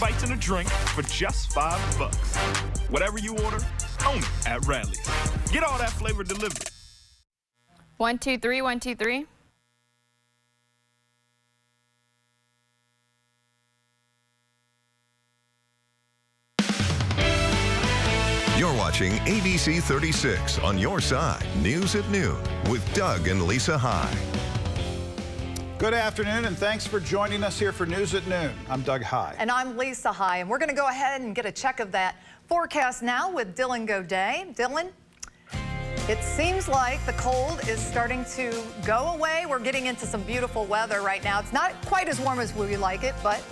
bites and a drink for just $5. Whatever you order, own it at Radley's. Get all that flavor delivered. 1, 2, 3, 1, 2, 3. You're watching ABC 36 on your side, News at Noon with Doug and Lisa High. Good afternoon, and thanks for joining us here for News at Noon. I'm Doug High. And I'm Lisa High, and we're going to go ahead and get a check of that forecast now with Dylan Goday. Dylan, it seems like the cold is starting to go away. We're getting into some beautiful weather right now. It's not quite as warm as we like it, but...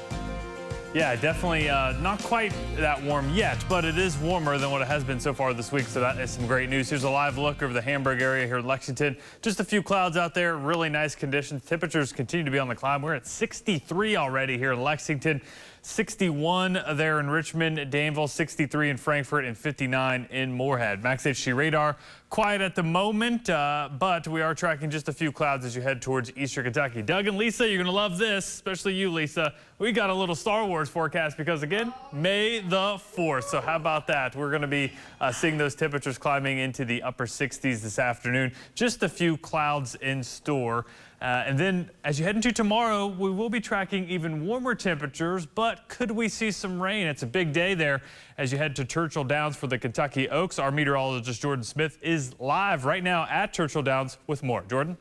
Yeah, definitely not quite that warm yet, but it is warmer than what it has been so far this week, so that is some great news. Here's a live look over the Hamburg area here in Lexington. Just a few clouds out there, really nice conditions. Temperatures continue to be on the climb. We're at 63 already here in Lexington. 61 there in Richmond, Danville, 63 in Frankfort, and 59 in Moorhead. Max HG radar quiet at the moment, but we are tracking just a few clouds as you head towards eastern Kentucky. Doug and Lisa, you're going to love this, especially you, Lisa. We got a little Star Wars forecast because, again, May the 4th. So how about that? We're going to be seeing those temperatures climbing into the upper 60s this afternoon. Just a few clouds in store. And then as you head into tomorrow, we will be tracking even warmer temperatures, but could we see some rain? It's a big day there as you head to Churchill Downs for the Kentucky Oaks. Our meteorologist Jordan Smith is live right now at Churchill Downs with more. Jordan?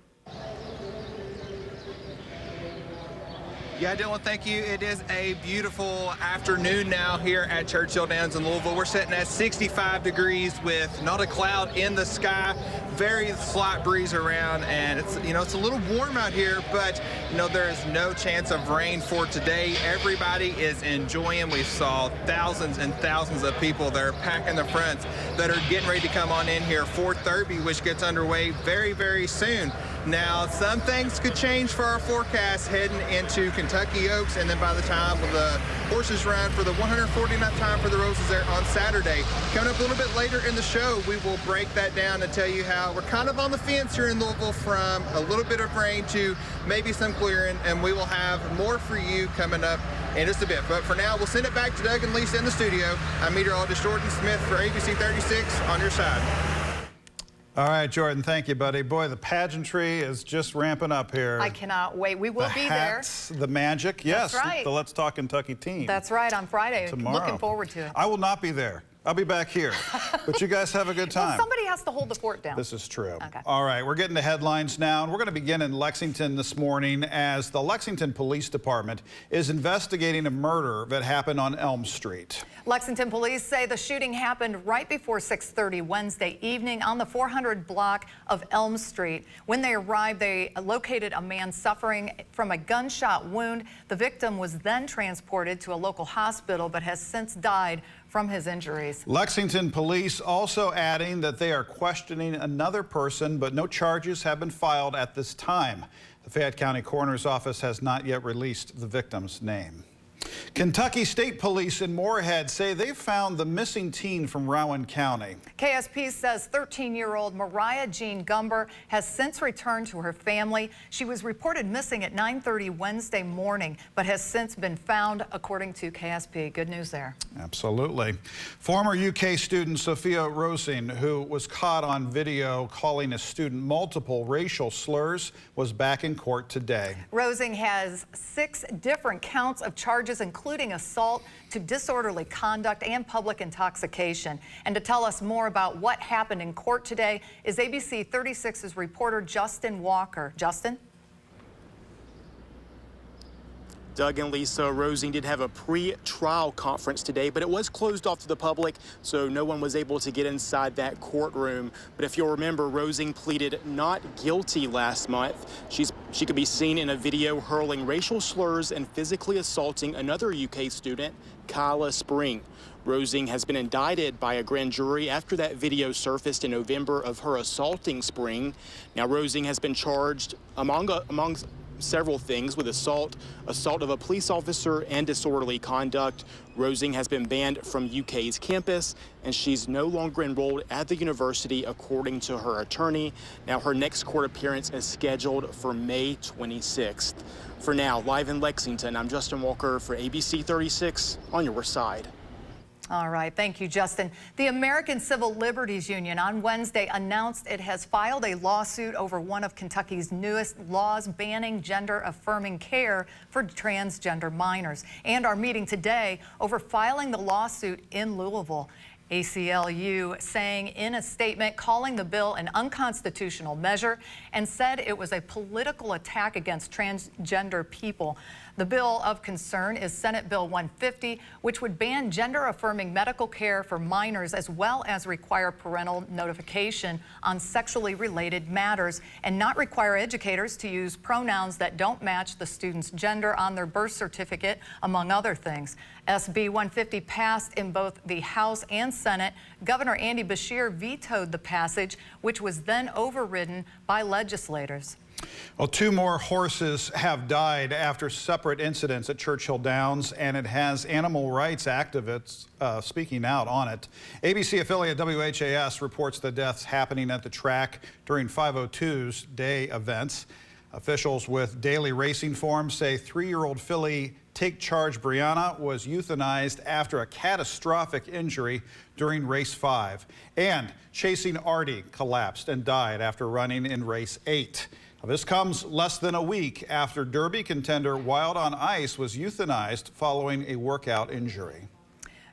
Yeah, Dylan, thank you. It is a beautiful afternoon now here at Churchill Downs in Louisville. We're sitting at 65 degrees with not a cloud in the sky, very slight breeze around, and it's a little warm out here, but there is no chance of rain for today. Everybody is enjoying. We saw thousands and thousands of people that are packing the fronts that are getting ready to come on in here for Derby, which gets underway very, very soon. Now, some things could change for our forecast heading into Kentucky Oaks, and then by the time the horses run for the 149th time for the Roses there on Saturday. Coming up a little bit later in the show, we will break that down and tell you how we're kind of on the fence here in Louisville from a little bit of rain to maybe some clearing, and we will have more for you coming up in just a bit. But for now, we'll send it back to Doug and Lisa in the studio. I'm meteorologist Jordan Smith for ABC 36 on your side. All right, Jordan, thank you, buddy. Boy, the pageantry is just ramping up here. I cannot wait. We will be hats, the magic. Yes, that's right. The Let's Talk Kentucky team. That's right, on Friday. Tomorrow. Looking forward to it. I will not be there. I'll be back here. But you guys have a good time. Well, somebody has to hold the fort down. This is true. Okay. All right, we're getting to headlines now, and we're going to begin in Lexington this morning as the Lexington Police Department is investigating a murder that happened on Elm Street. Lexington police say the shooting happened right before 6:30 Wednesday evening on the 400 block of Elm Street. When they arrived, they located a man suffering from a gunshot wound. The victim was then transported to a local hospital but has since died from his injuries. Lexington police also adding that they are questioning another person, but no charges have been filed at this time. The Fayette County Coroner's Office has not yet released the victim's name. Kentucky State Police in Moorhead say they found the missing teen from Rowan County. KSP says 13-year-old Mariah Jean Gumber has since returned to her family. She was reported missing at 9:30 Wednesday morning, but has since been found, according to KSP. Good news there. Absolutely. Former UK student Sophia Rosing, who was caught on video calling a student multiple racial slurs, was back in court today. Rosing has 6 different counts of charges, including assault to disorderly conduct and public intoxication. And to tell us more about what happened in court today is ABC 36's reporter Justin Walker. Justin? Doug and Lisa, Rosing did have a pre-trial conference today, but it was closed off to the public, so no one was able to get inside that courtroom. But if you'll remember, Rosing pleaded not guilty last month. She could be seen in a video hurling racial slurs and physically assaulting another UK student, Kyla Spring. Rosing has been indicted by a grand jury after that video surfaced in November of her assaulting Spring. Now, Rosing has been charged, among several things with assault of a police officer, and disorderly conduct. Rosing has been banned from UK's campus, and she's no longer enrolled at the university, according to her attorney. Now, her next court appearance is scheduled for May 26th. For now, live in Lexington, I'm Justin Walker for ABC 36 on your side. All right, thank you, Justin. The American Civil Liberties Union on Wednesday announced it has filed a lawsuit over one of Kentucky's newest laws banning gender-affirming care for transgender minors, and are meeting today over filing the lawsuit in Louisville. ACLU saying in a statement calling the bill an unconstitutional measure and said it was a political attack against transgender people. The bill of concern is Senate Bill 150, which would ban gender-affirming medical care for minors as well as require parental notification on sexually related matters and not require educators to use pronouns that don't match the student's gender on their birth certificate, among other things. SB 150 passed in both the House and Senate. Governor Andy Beshear vetoed the passage, which was then overridden by legislators. Well, 2 more horses have died after separate incidents at Churchill Downs, and it has animal rights activists speaking out on it. ABC affiliate WHAS reports the deaths happening at the track during 502's day events. Officials with daily racing forms say 3-year-old filly Take Charge Brianna was euthanized after a catastrophic injury during race 5. And Chasing Artie collapsed and died after running in race 8. Now, this comes less than a week after Derby contender Wild on Ice was euthanized following a workout injury.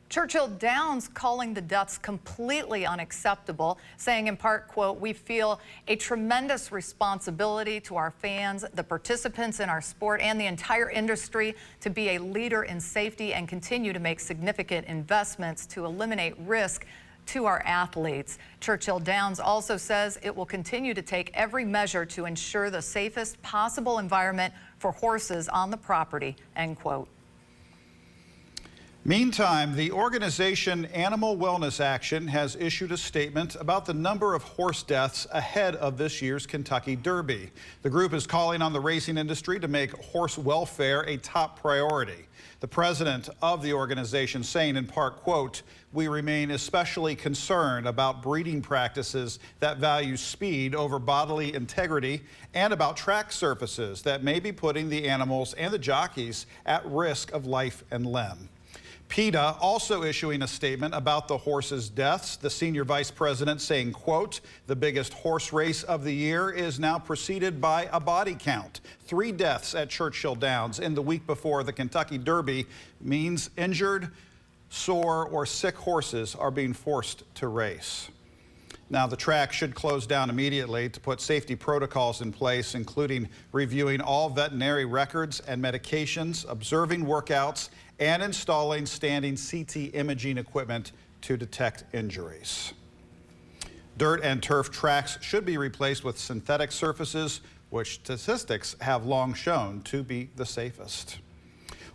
Churchill Downs calling the deaths completely unacceptable, saying in part, quote, "We feel a tremendous responsibility to our fans, the participants in our sport, and the entire industry to be a leader in safety and continue to make significant investments to eliminate risk to our athletes." Churchill Downs also says it will continue to take every measure to ensure the safest possible environment for horses on the property, end quote. Meantime, the organization Animal Wellness Action has issued a statement about the number of horse deaths ahead of this year's Kentucky Derby. The group is calling on the racing industry to make horse welfare a top priority. The president of the organization saying in part, quote, "We remain especially concerned about breeding practices that value speed over bodily integrity and about track surfaces that may be putting the animals and the jockeys at risk of life and limb." PETA also issuing a statement about the horses' deaths. The senior vice president saying, quote, "The biggest horse race of the year is now preceded by a body count. 3 deaths at Churchill Downs in the week before the Kentucky Derby means injured, sore, or sick horses are being forced to race." Now, the track should close down immediately to put safety protocols in place, including reviewing all veterinary records and medications, observing workouts, and installing standing CT imaging equipment to detect injuries. Dirt and turf tracks should be replaced with synthetic surfaces, which statistics have long shown to be the safest.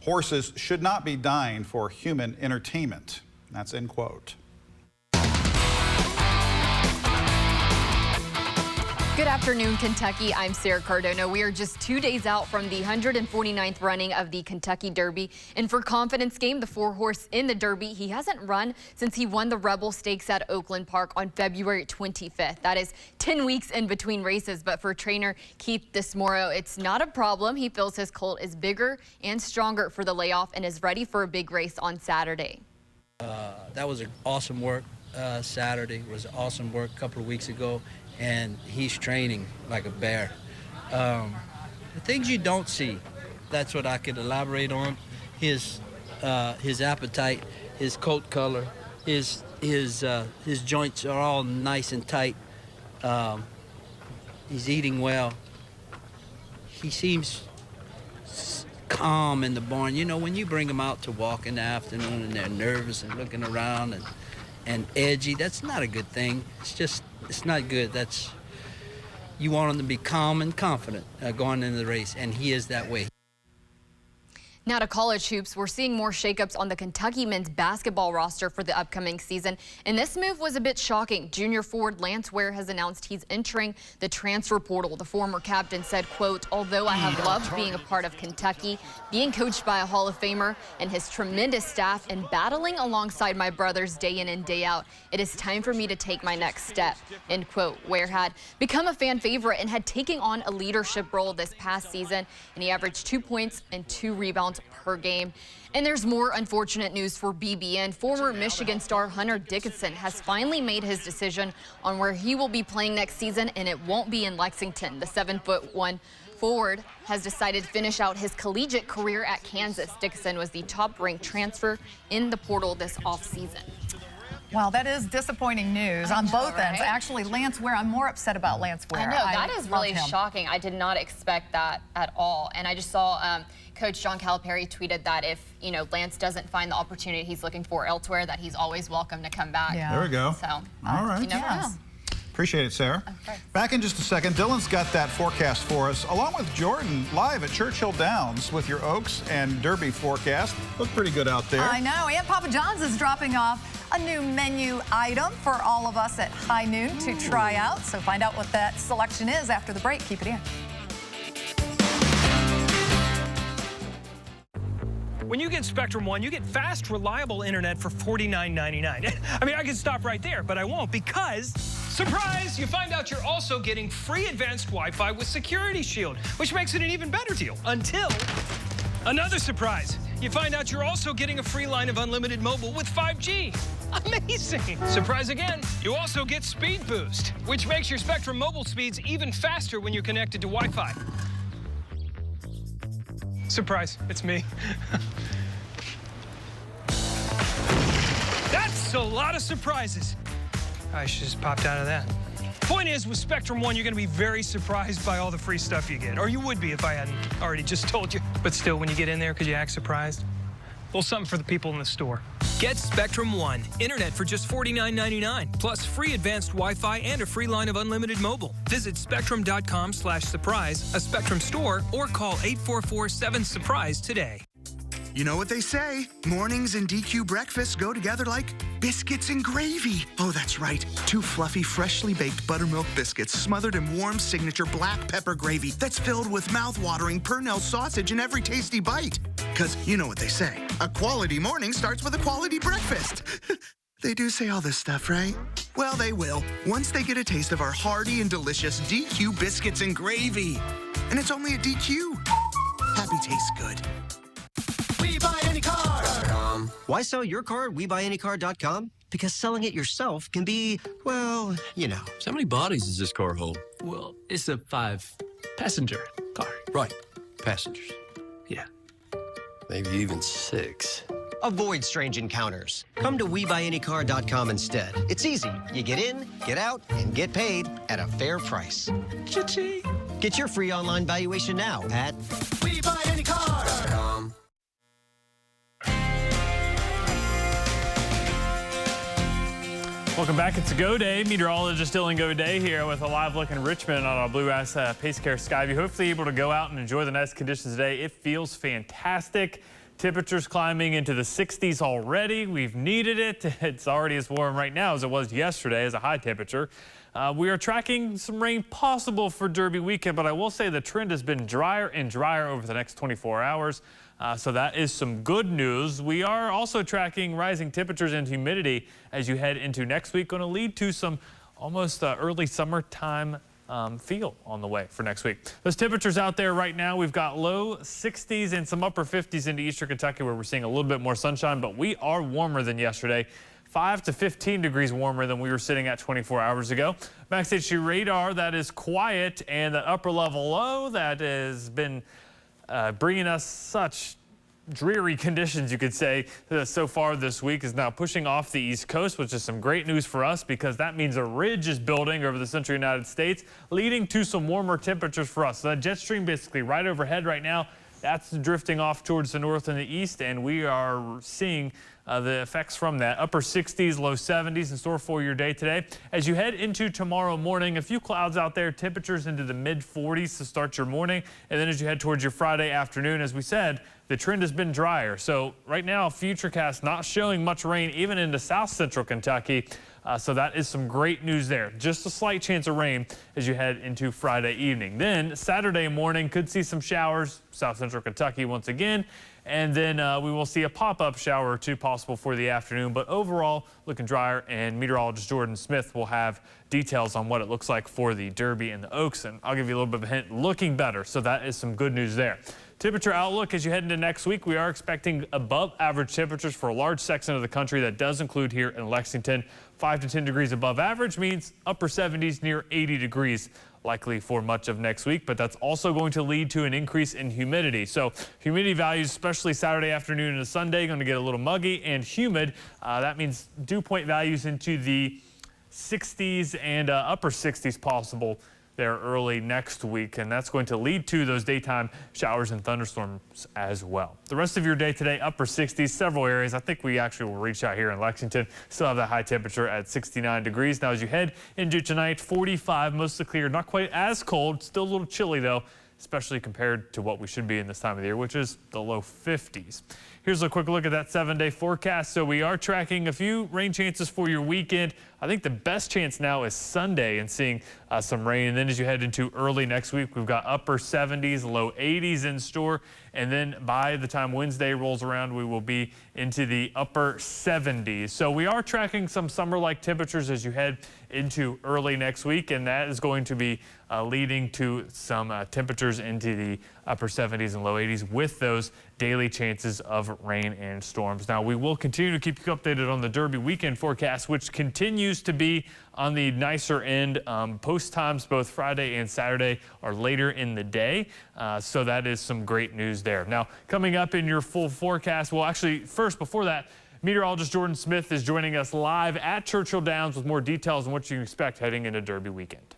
Horses should not be dying for human entertainment. That's end quote. Good afternoon, Kentucky. I'm Sarah Cardona. We are just 2 days out from the 149th running of the Kentucky Derby. And for Confidence Game, the 4-horse in the Derby, he hasn't run since he won the Rebel Stakes at Oakland Park on February 25th. That is 10 weeks in between races. But for trainer Keith Dismoro, it's not a problem. He feels his colt is bigger and stronger for the layoff and is ready for a big race on Saturday. That was awesome work. Saturday was awesome work a couple of weeks ago. And he's training like a bear. The things you don't see, that's what I could elaborate on. His appetite, his coat color, his joints are all nice and tight. He's eating well. He seems calm in the barn. You know, when you bring them out to walk in the afternoon and they're nervous and looking around and edgy, that's not a good thing. It's not good. You want him to be calm and confident going into the race, and he is that way. Now to college hoops, we're seeing more shakeups on the Kentucky men's basketball roster for the upcoming season. And this move was a bit shocking. Junior forward Lance Ware has announced he's entering the transfer portal. The former captain said, quote, "Although I have loved being a part of Kentucky, being coached by a Hall of Famer and his tremendous staff and battling alongside my brothers day in and day out, it is time for me to take my next step," end quote. Ware had become a fan favorite and had taken on a leadership role this past season, and he averaged 2 points and 2 rebounds per game. And there's more unfortunate news for BBN. Former Michigan star Hunter Dickinson has finally made his decision on where he will be playing next season, and it won't be in Lexington. The 7'1" forward has decided to finish out his collegiate career at Kansas. Dickinson was the top-ranked transfer in the portal this offseason. Wow, that is disappointing news on both ends. Actually, Lance Ware, I'm more upset about Lance Ware. I know, that is really shocking. I did not expect that at all. And I just saw Coach John Calipari tweeted that if, Lance doesn't find the opportunity he's looking for elsewhere, that he's always welcome to come back. Yeah. There we go. So, all right. You never know. Appreciate it, Sarah. Back in just a second. Dylan's got that forecast for us, along with Jordan, live at Churchill Downs with your Oaks and Derby forecast. Look pretty good out there. I know. And Papa John's is dropping off a new menu item for all of us at high noon to try out. So find out what that selection is after the break. Keep it in. When you get Spectrum One, you get fast, reliable internet for $49.99. I mean, I could stop right there, but I won't because, surprise, you find out you're also getting free advanced Wi-Fi with Security Shield, which makes it an even better deal. Until another surprise. You find out you're also getting a free line of unlimited mobile with 5G. Amazing. Surprise again. You also get Speed Boost, which makes your Spectrum mobile speeds even faster when you're connected to Wi-Fi. Surprise, it's me. That's a lot of surprises. I should just popped out of that. Point is, with Spectrum One, you're going to be very surprised by all the free stuff you get. Or you would be if I hadn't already just told you. But still, when you get in there, could you act surprised? A little something for the people in the store. Get Spectrum One. Internet for just $49.99, plus free advanced Wi-Fi and a free line of unlimited mobile. Visit spectrum.com/surprise, a Spectrum store, or call 844-7-SURPRISE today. You know what they say, mornings and DQ breakfasts go together like biscuits and gravy. Oh, that's right. 2 fluffy, freshly baked buttermilk biscuits smothered in warm signature black pepper gravy that's filled with mouth-watering Purnell sausage in every tasty bite. Because you know what they say, a quality morning starts with a quality breakfast. They do say all this stuff, right? Well, they will, once they get a taste of our hearty and delicious DQ biscuits and gravy. And it's only a DQ. Happy tastes good. WeBuyAnyCar.com. Why sell your car at WeBuyAnyCar.com? Because selling it yourself can be, well, you know. So how many bodies does this car hold? Well, it's a 5-passenger car. Right, passengers. Yeah. Maybe even 6. Avoid strange encounters. Come to WeBuyAnyCar.com instead. It's easy. You get in, get out, and get paid at a fair price. Cha-ching. Get your free online valuation now at WeBuyAnyCar.com. Welcome back. It's a Go Day. Meteorologist Dylan Goday here with a live look in Richmond on our Blue Ice Pace Care Skyview. Hopefully able to go out and enjoy the nice conditions today. It feels fantastic. Temperatures climbing into the 60s already. We've needed it. It's already as warm right now as it was yesterday as a high temperature. We are tracking some rain possible for Derby weekend, but I will say the trend has been drier and drier over the next 24 hours. So that is some good news. We are also tracking rising temperatures and humidity as you head into next week, going to lead to some almost early summertime feel on the way for next week. Those temperatures out there right now, we've got low 60s and some upper 50s into eastern Kentucky where we're seeing a little bit more sunshine, but we are warmer than yesterday. 5 to 15 degrees warmer than we were sitting at 24 hours ago. Max HG radar, that is quiet, and that upper level low that has been bringing us such dreary conditions, you could say, so far this week is now pushing off the East Coast, which is some great news for us because that means a ridge is building over the central United States, leading to some warmer temperatures for us. So that jet stream basically right overhead right now, that's drifting off towards the north and the east, and we are seeing the effects from that. Upper 60s, low 70s in store for your day today. As you head into tomorrow morning, a few clouds out there, temperatures into the mid 40s to start your morning. And then as you head towards your Friday afternoon, as we said, the trend has been drier. So right now, Futurecast not showing much rain even into south central Kentucky. So that is some great news there. Just a slight chance of rain as you head into Friday evening. Then Saturday morning could see some showers, south central Kentucky once again. And then we will see a pop-up shower or two possible for the afternoon. But overall, looking drier, and meteorologist Jordan Smith will have details on what it looks like for the Derby and the Oaks. And I'll give you a little bit of a hint, looking better. So that is some good news there. Temperature outlook as you head into next week, we are expecting above average temperatures for a large section of the country. That does include here in Lexington. 5 to 10 degrees above average means upper 70s, near 80 degrees likely for much of next week, but that's also going to lead to an increase in humidity. So humidity values, especially Saturday afternoon and Sunday, going to get a little muggy and humid. That means dew point values into the 60s and upper 60s possible there early next week, and that's going to lead to those daytime showers and thunderstorms as well. The rest of your day today, upper 60s, several areas. I think we actually will reach out here in Lexington. Still have that high temperature at 69 degrees. Now as you head into tonight, 45, mostly clear, not quite as cold, still a little chilly though, especially compared to what we should be in this time of the year, which is the low 50s. Here's a quick look at that 7-day forecast. So we are tracking a few rain chances for your weekend. I think the best chance now is Sunday and seeing some rain. And then as you head into early next week, we've got upper 70s, low 80s in store. And then by the time Wednesday rolls around, we will be into the upper 70s. So we are tracking some summer-like temperatures as you head into early next week. And that is going to be leading to some temperatures into the upper 70s and low 80s with those daily chances of rain and storms. Now, we will continue to keep you updated on the Derby weekend forecast, which continues to be on the nicer end. Post times both Friday and Saturday are later in the day. So that is some great news there. Now, coming up in your full forecast, well, actually, first, before that, meteorologist Jordan Smith is joining us live at Churchill Downs with more details on what you can expect heading into Derby weekend.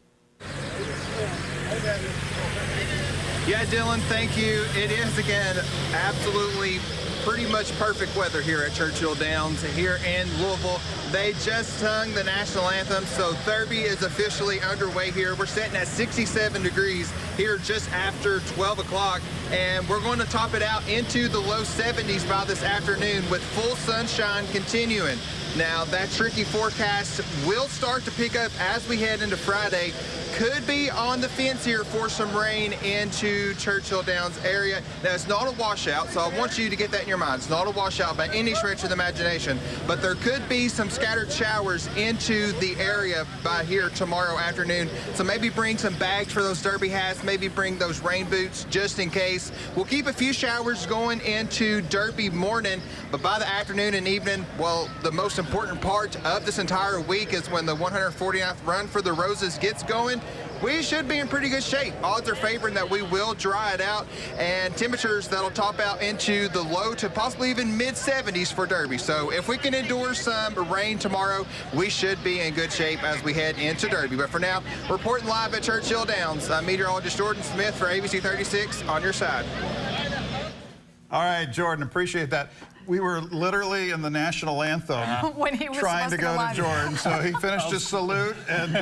Yeah, Dylan, thank you. It is, again, absolutely pretty much perfect weather here at Churchill Downs here in Louisville. They just sung the national anthem, so Derby is officially underway here. We're sitting at 67 degrees here just after 12 o'clock, and we're going to top it out into the low 70s by this afternoon with full sunshine continuing. Now, that tricky forecast will start to pick up as we head into Friday. Could be on the fence here for some rain into Churchill Downs area. Now, it's not a washout, so I want you to get that in your mind. It's not a washout by any stretch of the imagination, but there could be some scattered showers into the area by here tomorrow afternoon. So maybe bring some bags for those Derby hats, maybe bring those rain boots just in case. We'll keep a few showers going into Derby morning, but by the afternoon and evening, well, the most important part of this entire week is when the 149th Run for the Roses gets going. We should be in pretty good shape. Odds are favoring that we will dry it out, and temperatures that'll top out into the low to possibly even mid-70s for Derby. So if we can endure some rain tomorrow, we should be in good shape as we head into Derby. But for now, reporting live at Churchill Downs, I'm meteorologist Jordan Smith for ABC 36 on your side. All right, Jordan, appreciate that. We were literally in the national anthem when he was trying to go to Jordan. So he finished his salute and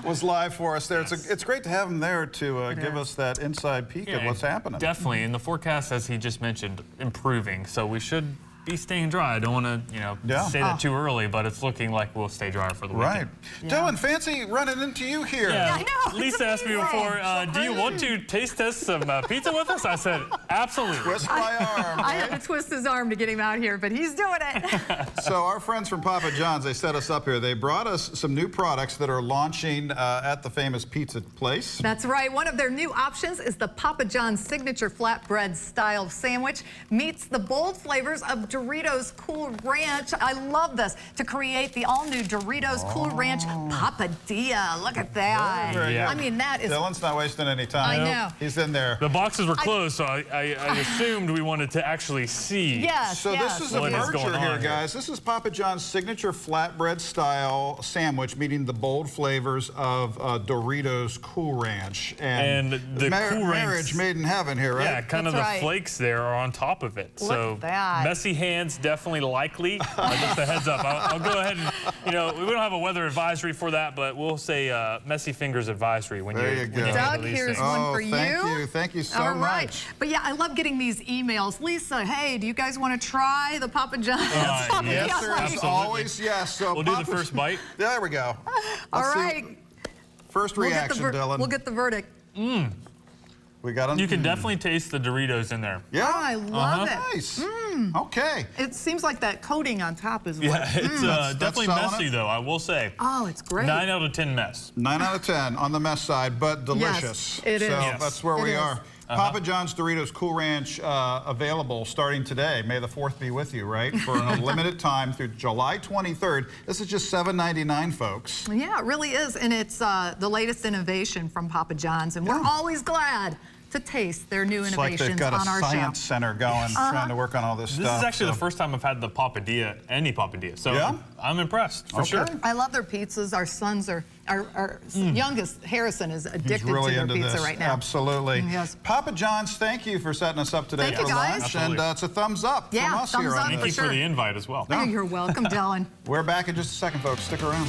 was live for us there. It's great to have him there to give us that inside peek at what's happening. Definitely. And the forecast, as he just mentioned, improving. So we should be staying dry. I don't want to, say that too early, but it's looking like we'll stay drier for the weekend. Right. Dylan, fancy running into you here. Yeah, I know. Lisa asked me before, do you want to taste test some pizza with us? I said, absolutely. Twist my arm. I had to twist his arm to get him out here, but he's doing it. So our friends from Papa John's, they set us up here. They brought us some new products that are launching at the famous pizza place. That's right. One of their new options is the Papa John's signature flatbread style sandwich. Meets the bold flavors of Doritos Cool Ranch. I love this. To create the all-new Doritos Cool Ranch Papadilla. Look at that. Yeah. I mean, that is... Dylan's not wasting any time. I know. He's in there. The boxes were closed, so I assumed we wanted to actually see. Yes, So this is a what is merger going here, on guys. This is Papa John's signature flatbread style sandwich, meeting the bold flavors of Doritos Cool Ranch. And the Cool Ranch marriage made in heaven here, right? Yeah, kind of the flakes there are on top of it. Look So at that. messy hands, definitely likely. Just a heads up. I'll go ahead and, we don't have a weather advisory for that, but we'll say messy fingers advisory when there you go. Doug, here's one for you. Thank you so All right. much. But yeah, I love getting these emails. Lisa, hey, do you guys want to try the Papa John's? Yes, there is always yes. So we'll do the first bite. There we go. All right. First reaction, Dylan. We'll get the verdict. We got them. You can definitely taste the Doritos in there. Yeah. Oh, I love it. Nice. Okay. It seems like that coating on top is Yeah, it's definitely selling messy, though, I will say. Oh, it's great. 9 out of 10 mess. 9 out of 10 on the mess side, but delicious. It is. So Yes. that's where we It are. is. Papa John's Doritos Cool Ranch available starting today. May the 4th be with you, right? For a limited time through July 23rd. This is just $7.99, folks. Yeah, it really is. And it's the latest innovation from Papa John's. And we're always glad to taste their new It's like innovations they've got on a our science show. center going, trying to work on all this stuff. This is actually the first time I've had the Papadilla, any Papadilla. So Yeah? I'm impressed, for sure. I love their pizzas. Our sons are, our youngest, Harrison, is addicted He's really to their into pizza this. right now. Absolutely. Yes. Papa John's, thank you for setting us up today Thank you, for guys. lunch. Absolutely. And it's a thumbs up Yeah, from us thumbs here up on Thank for you sure. for the invite as well. Oh, you're welcome, Dylan. We're back in just a second, folks. Stick around.